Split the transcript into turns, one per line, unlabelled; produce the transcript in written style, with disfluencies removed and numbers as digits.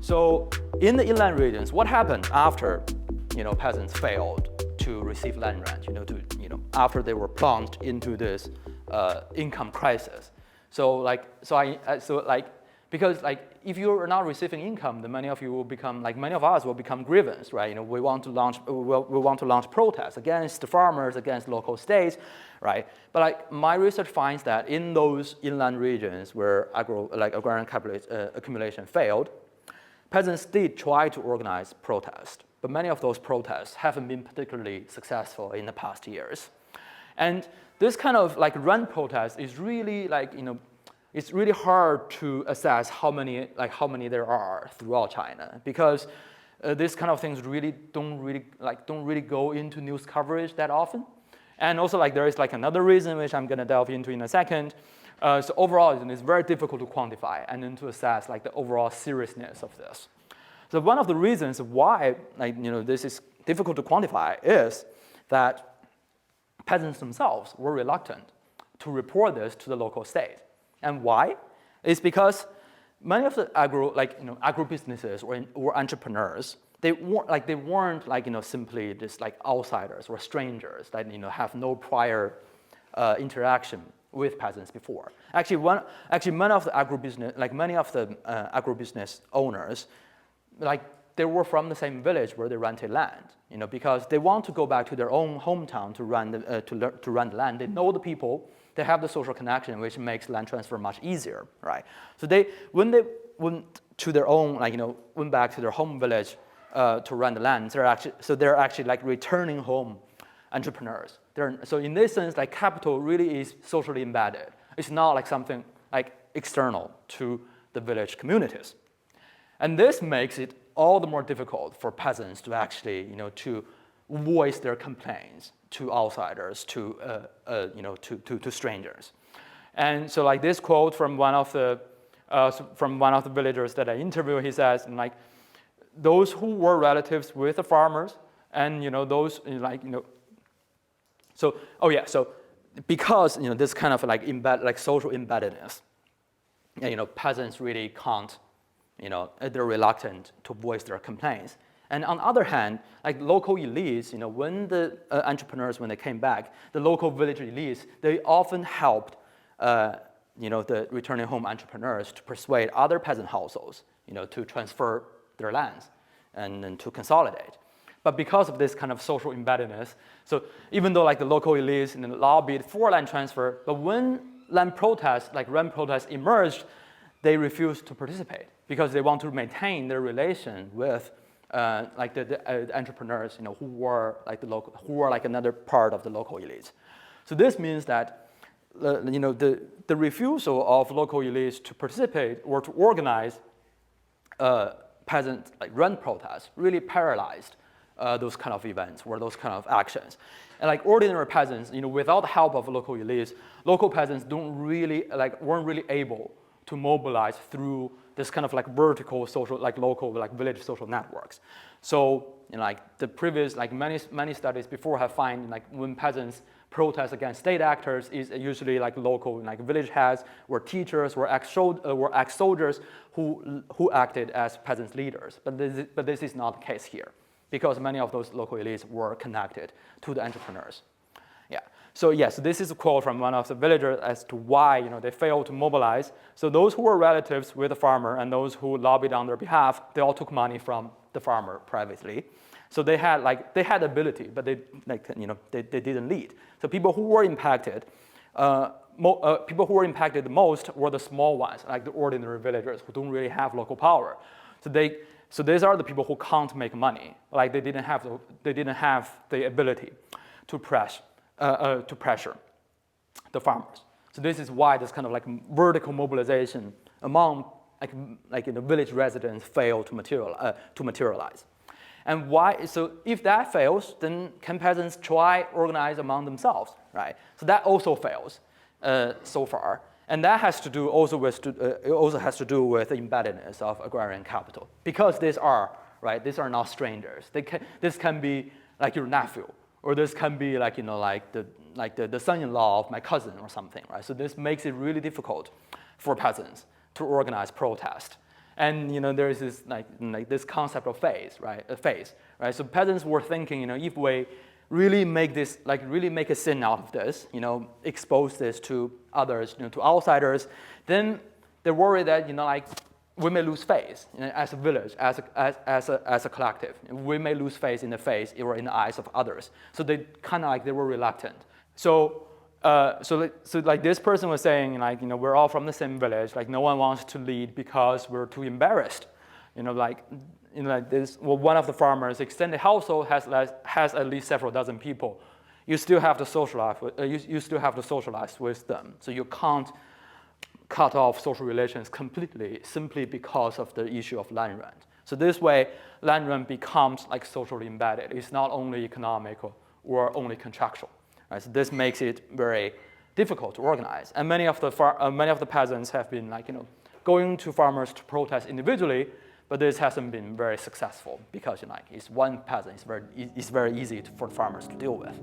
So in the inland regions, what happened after peasants failed to receive land rent, after they were plunged into this income crisis? Because if you're not receiving income, then many of us will become grievance, right? We want to launch protests against the farmers, against local states, right? But my research finds that in those inland regions where agrarian capital accumulation failed, peasants did try to organize protest, but many of those protests haven't been particularly successful in the past years. And this kind of rent protest is really it's really hard to assess how many there are throughout China, because these kind of things don't really go into news coverage that often. And also there is another reason which I'm gonna delve into in a second. So overall, it's very difficult to quantify and then to assess the overall seriousness of this. So one of the reasons why this is difficult to quantify is that peasants themselves were reluctant to report this to the local state. And why? It's because many of the agribusinesses or entrepreneurs, they weren't simply just outsiders or strangers that have no prior interaction with peasants before. Actually, many of the agribusiness owners, they were from the same village where they rented land, because they want to go back to their own hometown to rent the land. They know the people. They have the social connection, which makes land transfer much easier, right? So when they went to their own, went back to their home village to rent the land, they're actually returning home entrepreneurs. So in this sense, capital really is socially embedded. It's not something external to the village communities. And this makes it all the more difficult for peasants to actually, to voice their complaints to outsiders, to strangers. And so this quote from one of the villagers that I interviewed, he says, those who were relatives with the farmers, and those so because this kind of social embeddedness, peasants really can't, they're reluctant to voice their complaints. And on the other hand, local elites, when the entrepreneurs, when they came back, the local village elites, they often helped, the returning home entrepreneurs to persuade other peasant households, to transfer their lands and then to consolidate. But because of this kind of social embeddedness, so even though the local elites lobbied for land transfer, but when land protests, rent protests emerged, they refused to participate because they want to maintain their relation with the entrepreneurs, who were another part of the local elites. So this means that the refusal of local elites to participate or to organize peasant rent protests really paralyzed those kind of events or those kind of actions. And ordinary peasants, without the help of local elites, local peasants weren't really able to mobilize through this kind of vertical social, local, village social networks. So, the previous, many studies before have found, when peasants protest against state actors is usually local, village heads or teachers or ex-soldiers who acted as peasants' leaders. But this is not the case here, because many of those local elites were connected to the entrepreneurs. Yeah. So yes, this is a quote from one of the villagers as to why they failed to mobilize. So those who were relatives with the farmer and those who lobbied on their behalf, they all took money from the farmer privately. So they had ability, but they didn't lead. So people who were impacted, the most were the small ones, the ordinary villagers who don't really have local power. So these are the people who can't make money. They didn't have the ability to pressure the farmers. So this is why this kind of vertical mobilization among village residents failed to materialize. And why? So if that fails, then can peasants try organize among themselves, right? So that also fails so far, and that has to do also with the embeddedness of agrarian capital, because these are not strangers. This can be your nephew, or this can be the son-in-law of my cousin or something, right? So this makes it really difficult for peasants to organize protest. And there is this like this concept of phase, right? A phase, right? So peasants were thinking, if we really make this, really make a sin out of this, expose this to others, to outsiders, then they're worried that, we may lose face as a village, as a collective. We may lose face in the face or in the eyes of others. So they kind of they were reluctant. So this person was saying we're all from the same village. No one wants to lead because we're too embarrassed. This. Well, one of the farmers' extended household has at least several dozen people. You still have to socialize. You still have to socialize with them. So you can't cut off social relations completely simply because of the issue of land rent. So this way, land rent becomes socially embedded. It's not only economical or only contractual. Right? So this makes it very difficult to organize. And many of the peasants have been going to farmers to protest individually, but this hasn't been very successful because it's one peasant. It's very easy for farmers to deal with.